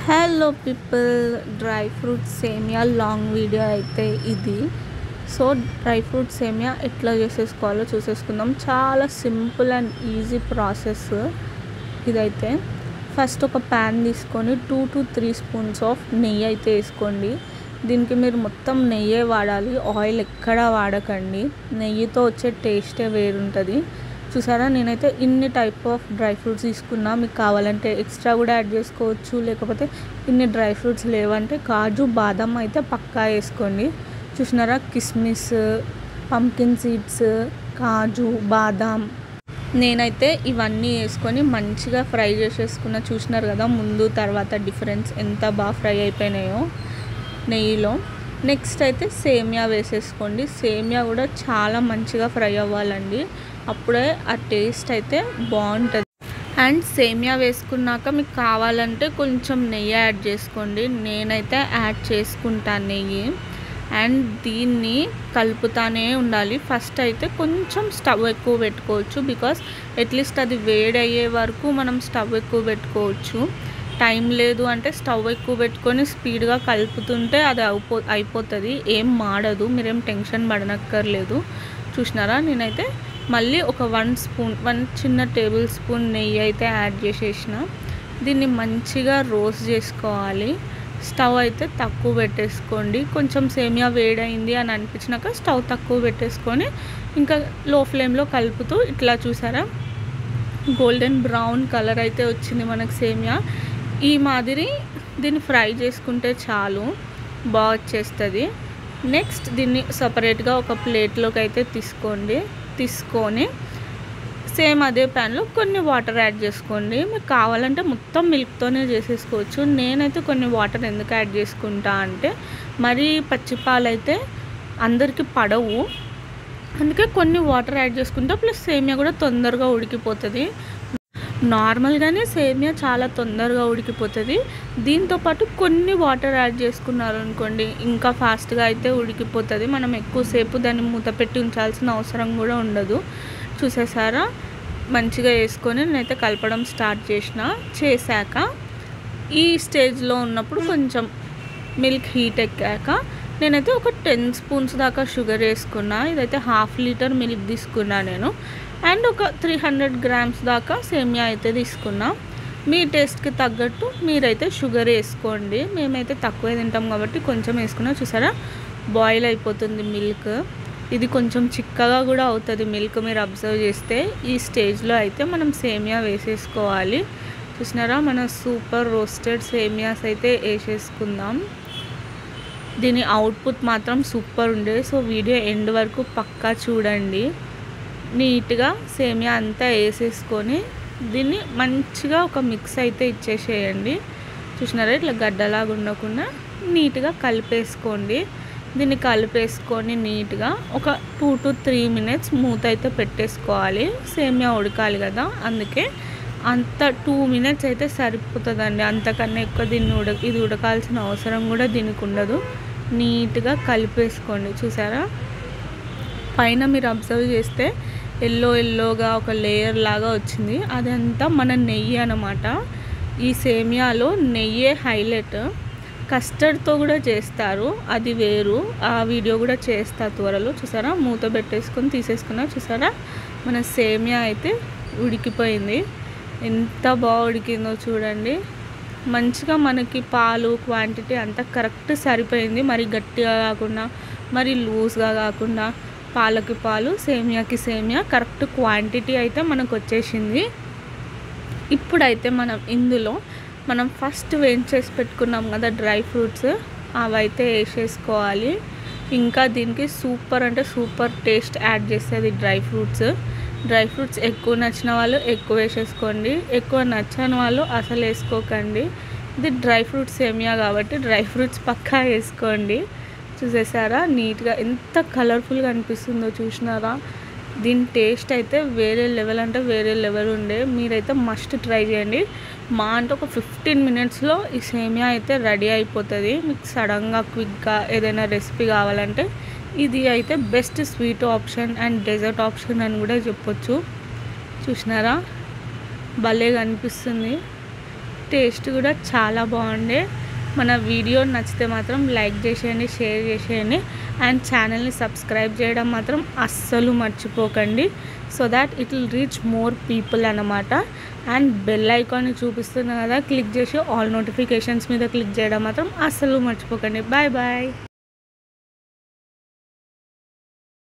Hello people, dry fruit సేమియా long video అయితే ఇది. సో డ్రై ఫ్రూట్ సేమియా ఎట్లా చేసేసుకోవాలో చూసేసుకుందాం. చాలా సింపుల్ అండ్ ఈజీ ప్రాసెస్ ఇదైతే. ఫస్ట్ ఒక ప్యాన్ తీసుకొని 2 to 3 స్పూన్స్ ఆఫ్ నెయ్యి అయితే వేసుకోండి. దీనికి మీరు మొత్తం నెయ్యే వాడాలి, ఆయిల్ ఎక్కడా వాడకండి. నెయ్యితో వచ్చే టేస్టే వేరుంటుంది. చూసారా, నేనైతే ఇన్ని టైప్ ఆఫ్ డ్రై ఫ్రూట్స్ తీసుకున్నా. మీకు కావాలంటే ఎక్స్ట్రా కూడా యాడ్ చేసుకోవచ్చు, లేకపోతే ఇన్ని డ్రై ఫ్రూట్స్ లేవంటే కాజు బాదం అయితే పక్కా వేసుకోండి. చూసినారా, కిస్మిస్, పంకిన్ సీడ్స్, కాజు బాదం, నేనైతే ఇవన్నీ వేసుకొని మంచిగా ఫ్రై చేసేసుకున్న. చూసినారు కదా ముందు తర్వాత డిఫరెన్స్ ఎంత బాగా ఫ్రై అయిపోయినాయో నెయ్యిలో. నెక్స్ట్ అయితే సేమియా వేసేసుకోండి. సేమియా కూడా చాలా మంచిగా ఫ్రై అవ్వాలండి, అప్పుడే ఆ టేస్ట్ అయితే బాగుంటుంది. అండ్ సేమియా వేసుకున్నాక మీకు కావాలంటే కొంచెం నెయ్యి యాడ్ చేసుకోండి. నేనైతే యాడ్ చేసుకుంటాను నెయ్యి. అండ్ దీన్ని కలుపుతానే ఉండాలి. ఫస్ట్ అయితే కొంచెం స్టవ్ ఎక్కువ పెట్టుకోవచ్చు, బికాస్ అట్లీస్ట్ అది వేడి అయ్యే వరకు మనం స్టవ్ ఎక్కువ పెట్టుకోవచ్చు. టైం లేదు అంటే స్టవ్ ఎక్కువ పెట్టుకొని స్పీడ్గా కలుపుతుంటే అది అయిపోతుంది, ఏం మాడదు, మీరేం టెన్షన్ పడనక్కర్లేదు. చూసినారా, నేనైతే మళ్ళీ ఒక 1 చిన్న టేబుల్ స్పూన్ నెయ్యి అయితే యాడ్ చేసేసిన. దీన్ని మంచిగా రోస్ట్ చేసుకోవాలి. స్టవ్ అయితే తక్కువ పెట్టేసుకోండి. కొంచెం సేమియా వేడైంది అని అనిపించినాక స్టవ్ తక్కువ పెట్టేసుకొని ఇంకా లో ఫ్లేమ్లో కలుపుతూ ఇట్లా చూసారా గోల్డెన్ బ్రౌన్ కలర్ అయితే వచ్చింది మనకు సేమియా. ఈ మాదిరి దీన్ని ఫ్రై చేసుకుంటే చాలు, బాగా వచ్చేస్తుంది. నెక్స్ట్ దీన్ని సపరేట్గా ఒక ప్లేట్లోకి అయితే తీసుకొని సేమ్ అదే ప్యాన్లో కొన్ని వాటర్ యాడ్ చేసుకోండి. మీకు కావాలంటే మొత్తం మిల్క్తోనే చేసేసుకోవచ్చు. నేనైతే కొన్ని వాటర్ ఎందుకు యాడ్ చేసుకుంటా అంటే మరీ పచ్చిపాలు అయితే అందరికీ పడవు, అందుకే కొన్ని వాటర్ యాడ్ చేసుకుంటా. ప్లస్ సేమియా కూడా తొందరగా ఉడికిపోతుంది. నార్మల్గానే సేమియా చాలా తొందరగా ఉడికిపోతుంది. దీంతోపాటు కొన్ని వాటర్ యాడ్ చేసుకున్నారు అనుకోండి ఇంకా ఫాస్ట్గా అయితే ఉడికిపోతుంది. మనం ఎక్కువసేపు దాన్ని మూత పెట్టి ఉంచాల్సిన అవసరం కూడా ఉండదు. చూసేసారా, మంచిగా వేసుకొని నేనైతే కలపడం స్టార్ట్ చేశాక ఈ స్టేజ్లో ఉన్నప్పుడు కొంచెం మిల్క్ హీట్ ఎక్కాక నేనైతే ఒక 10 స్పూన్స్ దాకా షుగర్ వేసుకున్నా. ఇదైతే 1/2 లీటర్ మిల్క్ తీసుకున్నా నేను. అండ్ ఒక 300 గ్రామ్స్ దాకా సేమియా అయితే తీసుకున్నా. మీ టేస్ట్కి తగ్గట్టు మీరైతే షుగర్ వేసుకోండి. మేమైతే తక్కువే తింటాం కాబట్టి కొంచెం వేసుకున్నా. చూసారా, బాయిల్ అయిపోతుంది మిల్క్. ఇది కొంచెం చిక్కగా కూడా అవుతుంది మిల్క్, మీరు అబ్జర్వ్ చేస్తే. ఈ స్టేజ్లో అయితే మనం సేమియా వేసేసుకోవాలి. చూసినారా, మన సూపర్ రోస్టెడ్ సేమియాస్ అయితే వేసేసుకుందాం. దీని అవుట్పుట్ మాత్రం సూపర్ ఉండే. సో వీడియో ఎండ్ వరకు పక్కా చూడండి. నీట్గా సేమియా అంతా వేసేసుకొని దీన్ని మంచిగా ఒక మిక్స్ అయితే ఇచ్చేసేయండి. చూసినారా, ఇట్లా గడ్డలాగా ఉండకుండా నీట్గా కలిపేసుకోండి. దీన్ని కలిపేసుకొని నీట్గా ఒక 2 to 3 minutes మూత అయితే పెట్టేసుకోవాలి. సేమియా ఉడకాలి కదా, అందుకే అంత 2 minutes అయితే సరిపోతుందండి. అంతకన్నా ఎక్కువ ఇది ఉడకాల్సిన అవసరం కూడా దీనికి ఉండదు. నీట్గా కలిపేసుకోండి. చూసారా, పైన మీరు అబ్జర్వ్ చేస్తే ఎల్లోగా ఒక లేయర్ లాగా వచ్చింది. అదంతా మన నెయ్యి అన్నమాట. ఈ సేమియాలో నెయ్యే హైలైట్. కస్టర్డ్తో కూడా చేస్తారు, అది వేరు, ఆ వీడియో కూడా చేస్తా త్వరలో. చూసారా, మూత పెట్టేసుకొని తీసేసుకున్నా. చూసారా, మన సేమియా అయితే ఉడికిపోయింది. ఎంత బాగా ఉడికిందో చూడండి. మంచిగా మనకి పాలు క్వాంటిటీ అంతా కరెక్ట్ సరిపోయింది. మరి గట్టిగా కాకుండా మరి లూజ్గా కాకుండా పాలకి పాలు సేమియాకి సేమియా కరెక్ట్ క్వాంటిటీ అయితే మనకు వచ్చేసింది. ఇప్పుడైతే ఇందులో మనం ఫస్ట్ వేయించేసి పెట్టుకున్నాం కదా డ్రై ఫ్రూట్స్, అవైతే వేసేసుకోవాలి. ఇంకా దీనికి సూపర్ అంటే సూపర్ టేస్ట్ యాడ్ చేస్తుంది డ్రై ఫ్రూట్స్ ఎక్కువ నచ్చిన వాళ్ళు ఎక్కువ వేసేసుకోండి, ఎక్కువ నచ్చని వాళ్ళు అసలు వేసుకోకండి. ఇది డ్రై ఫ్రూట్స్ సేమియా కాబట్టి డ్రై ఫ్రూట్స్ పక్కా వేసుకోండి. చూసేసారా, నీట్గా ఎంత కలర్ఫుల్గా అనిపిస్తుందో చూసినారా. దీని టేస్ట్ అయితే వేరే లెవెల్ అంటే వేరే లెవెల్ ఉండే. మీరైతే మస్ట్ ట్రై చేయండి. మా అంటే ఒక 15 minutesలో ఈ సేమియా అయితే రెడీ అయిపోతుంది. మీకు సడన్గా క్విక్గా ఏదైనా రెసిపీ కావాలంటే ఇది అయితే best sweet option and dessert option అని కూడా చెప్పొచ్చు. చూసినారా, భలేగా అనిపిస్తుంది. టేస్ట్ కూడా చాలా బాగుండే. మన వీడియో నచ్చితే మాత్రం లైక్ చేసేయండి, షేర్ చేసేయండి అండ్ ఛానల్ని సబ్స్క్రైబ్ చేయడం మాత్రం అస్సలు మర్చిపోకండి. So that it will reach more people అన్నమాట. అండ్ బెల్ ఐకాన్ని చూపిస్తున్నా కదా, క్లిక్ చేసి ఆల్ నోటిఫికేషన్స్ మీద క్లిక్ చేయడం మాత్రం అస్సలు మర్చిపోకండి. Bye bye.